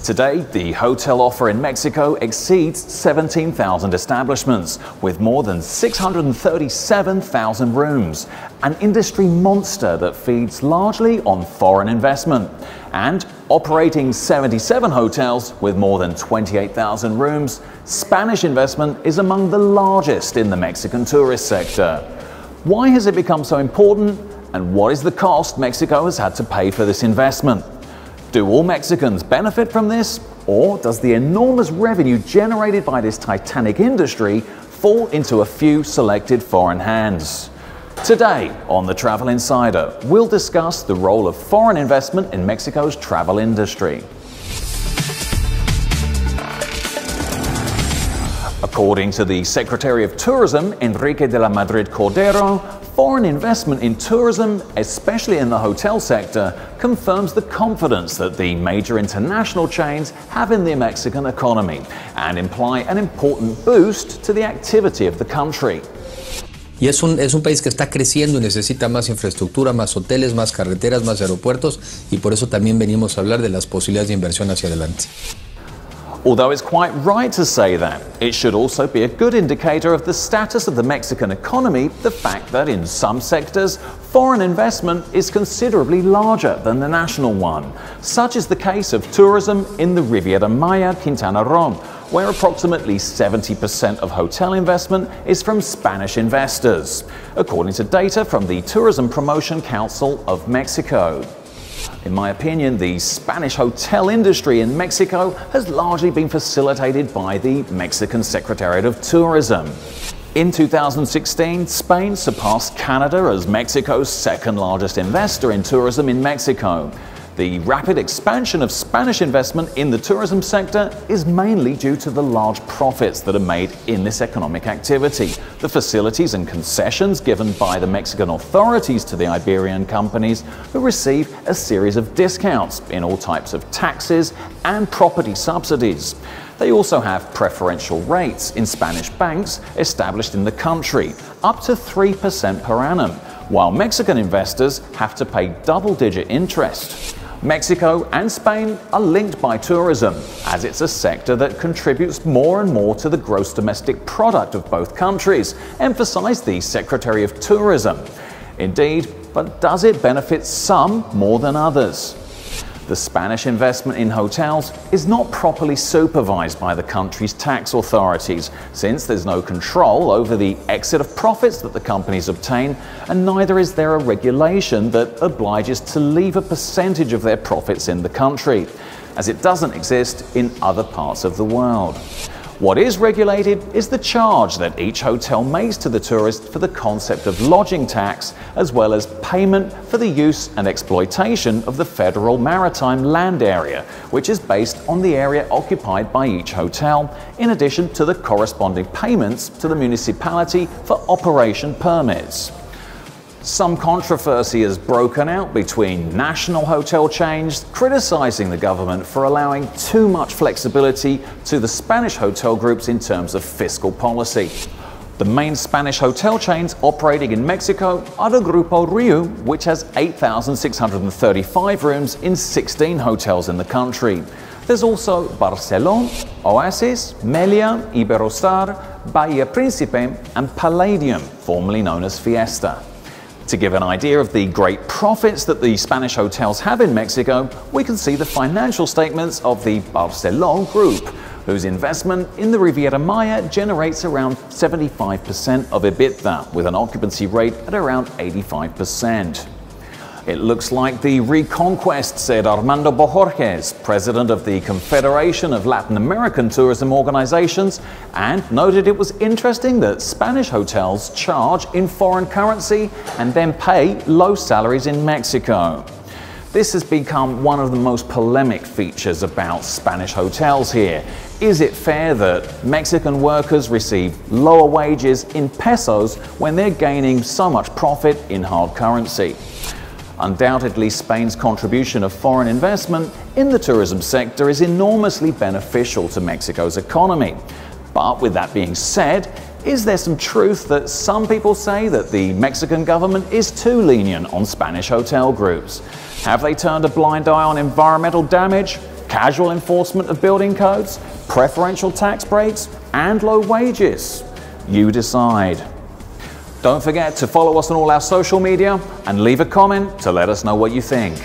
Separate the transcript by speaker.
Speaker 1: Today, the hotel offer in Mexico exceeds 17,000 establishments, with more than 637,000 rooms, an industry monster that feeds largely on foreign investment. And operating 77 hotels with more than 28,000 rooms, Spanish investment is among the largest in the Mexican tourist sector. Why has it become so important, and what is the cost Mexico has had to pay for this investment? Do all Mexicans benefit from this, or does the enormous revenue generated by this titanic industry fall into a few selected foreign hands? Today on The Travel Insider, we'll discuss the role of foreign investment in Mexico's travel industry. According to the Secretary of Tourism, Enrique de la Madrid Cordero, foreign investment in tourism, especially in the hotel sector, confirms the confidence that the major international chains have in the Mexican economy and imply an important boost to the activity of the country.
Speaker 2: Y es un país que está creciendo y necesita más infraestructura, más hoteles, más carreteras, más aeropuertos, y por eso también venimos a hablar de las posibilidades de inversión hacia adelante.
Speaker 1: Although it's quite right to say that, it should also be a good indicator of the status of the Mexican economy, the fact that in some sectors, foreign investment is considerably larger than the national one. Such is the case of tourism in the Riviera Maya, Quintana Roo, where approximately 70% of hotel investment is from Spanish investors, according to data from the Tourism Promotion Council of Mexico. In my opinion, the Spanish hotel industry in Mexico has largely been facilitated by the Mexican Secretariat of Tourism. In 2016, Spain surpassed Canada as Mexico's second largest investor in tourism in Mexico. The rapid expansion of Spanish investment in the tourism sector is mainly due to the large profits that are made in this economic activity, the facilities and concessions given by the Mexican authorities to the Iberian companies, who receive a series of discounts in all types of taxes and property subsidies. They also have preferential rates in Spanish banks established in the country, up to 3% per annum, while Mexican investors have to pay double-digit interest. Mexico and Spain are linked by tourism, as it's a sector that contributes more and more to the gross domestic product of both countries, emphasized the Secretary of Tourism. Indeed, but does it benefit some more than others? The Spanish investment in hotels is not properly supervised by the country's tax authorities, since there's no control over the exit of profits that the companies obtain, and neither is there a regulation that obliges to leave a percentage of their profits in the country, as it doesn't exist in other parts of the world. What is regulated is the charge that each hotel makes to the tourist for the concept of lodging tax, as well as payment for the use and exploitation of the federal maritime land area, which is based on the area occupied by each hotel, in addition to the corresponding payments to the municipality for operation permits. Some controversy has broken out between national hotel chains criticizing the government for allowing too much flexibility to the Spanish hotel groups in terms of fiscal policy. The main Spanish hotel chains operating in Mexico are the Grupo Riu, which has 8,635 rooms in 16 hotels in the country. There's also Barcelona, Oasis, Meliá, Iberostar, Bahía Príncipe, and Palladium, formerly known as Fiesta. To give an idea of the great profits that the Spanish hotels have in Mexico, we can see the financial statements of the Barcelona Group, whose investment in the Riviera Maya generates around 75% of EBITDA, with an occupancy rate at around 85%. It looks like the reconquest, said Armando Bojorges, president of the Confederation of Latin American Tourism Organizations, and noted it was interesting that Spanish hotels charge in foreign currency and then pay low salaries in Mexico. This has become one of the most polemic features about Spanish hotels here. Is it fair that Mexican workers receive lower wages in pesos when they're gaining so much profit in hard currency? Undoubtedly, Spain's contribution of foreign investment in the tourism sector is enormously beneficial to Mexico's economy. But with that being said, is there some truth that some people say that the Mexican government is too lenient on Spanish hotel groups? Have they turned a blind eye on environmental damage? casual enforcement of building codes, preferential tax breaks, and low wages? You decide. Don't forget to follow us on all our social media and leave a comment to let us know what you think.